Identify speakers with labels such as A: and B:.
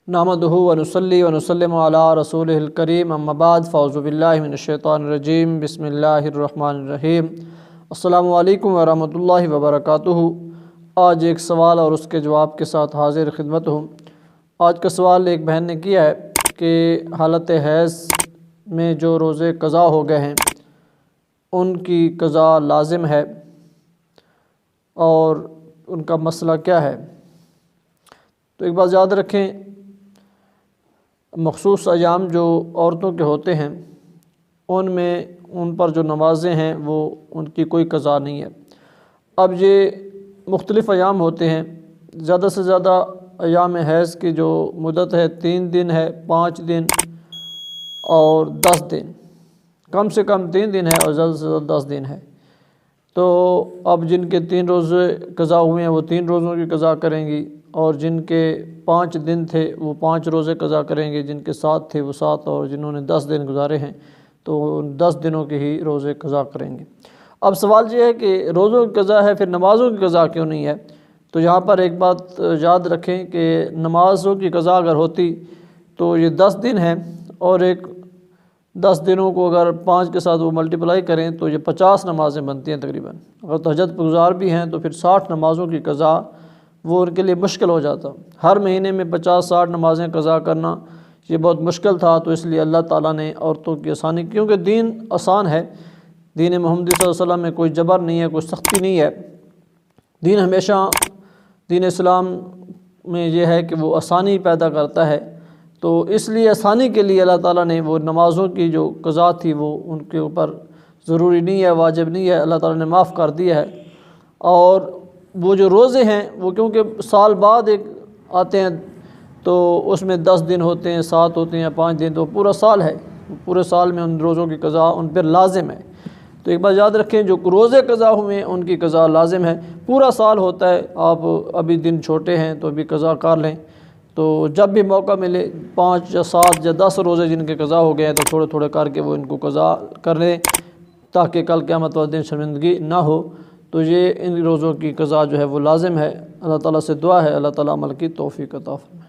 A: नहमदुहु व नुसल्ली व नुसल्लिमु अला रसूलिहिल करीम अम्मा बाद फ़अऊज़ु बिल्लाहि मिनश शैतानिर रजीम बिस्मिल्लाहिर रहमानिर रहीम अस्सलामु अलैकुम व रहमतुल्लाहि व बरकातुहू। आज एक सवाल और उसके जवाब के साथ हाज़िर खिदमत हूँ। आज का सवाल एक बहन ने किया है कि हालत हैज़ में जो रोज़े क़ज़ा हो गए हैं उनकी क़ज़ा लाज़िम है और उनका मसला क्या है। तो एक बात याद रखें, मख़सूस अयाम जो औरतों के होते हैं उनमें उन पर जो नमाज़ें हैं वो उनकी कोई क़ज़ा नहीं है। अब ये मुख्तलिफ़ अयाम होते हैं, ज़्यादा से ज़्यादा अयाम हैज़ की जो मुद्दत है 3 दिन है, 5 दिन और 10 दिन, कम से कम 3 दिन है और ज़्यादा से ज़्यादा 10 दिन है। तो अब जिनके 3 रोज़े क़ज़ा हुए हैं वो 3 रोज़ों की क़ज़ा करेंगी और जिनके 5 दिन थे वो 5 रोज़े क़ज़ा करेंगे, जिनके 7 थे वो 7 और जिन्होंने 10 दिन गुजारे हैं तो 10 दिनों के ही रोज़े क़ज़ा करेंगे। अब सवाल ये है कि रोज़ों की क़ज़ा है फिर नमाज़ों की क़ज़ा क्यों नहीं है। तो यहाँ पर एक बात याद रखें कि नमाज़ों की क़ज़ा अगर होती तो ये 10 दिन है और एक 10 दिनों को अगर 5 के साथ वो मल्टीप्लाई करें तो ये 50 नमाज़ें बनती हैं तकरीबन। अगर तहज्जुद गुज़ार भी हैं तो फिर 60 नमाज़ों की क़ज़ा वो उनके लिए मुश्किल हो जाता। हर महीने में 50-60 नमाज़ें क़ज़ा करना ये बहुत मुश्किल था। तो इसलिए अल्लाह ताला ने औरतों की आसानी, क्योंकि दीन आसान है, दीन मोहम्मद सल्लल्लाहु अलैहि वसल्लम में कोई जबर नहीं है, कोई सख्ती नहीं है। दीन हमेशा, दीन इस्लाम में यह है कि वो आसानी पैदा करता है। तो इसलिए आसानी के लिए अल्लाह ताला ने वो नमाज़ों की जो क़ज़ा थी वो उनके ऊपर ज़रूरी नहीं है, वाजिब नहीं है, अल्लाह ताला ने माफ़ कर दिया है। और वो जो रोज़े हैं वो क्योंकि साल बाद एक आते हैं तो उसमें 10 दिन होते हैं, 7 होते हैं या 5 दिन, तो पूरा साल है, पूरे साल में उन रोज़ों की क़ज़ा उन पर लाज़िम है। तो एक बात याद रखें, जो रोज़े क़ज़ा हुए हैं उनकी क़ज़ा लाज़िम है। पूरा साल होता है, आप अभी दिन छोटे हैं तो अभी क़ज़ा कर लें। तो जब भी मौका मिले 5 या 7 या 10 रोज़े जिनके क़ज़ा हो गए हैं तो थोड़े थोड़े करके वो इनको क़ज़ा कर लें ताकि कल क़यामत वाले दिन शर्मिंदगी ना हो। तो ये इन रोज़ों की क़ज़ा जो है वो लाज़िम है। अल्लाह ताला से दुआ है अल्लाह ताला अमल की तौफ़ीक़ अता फ़रमाए।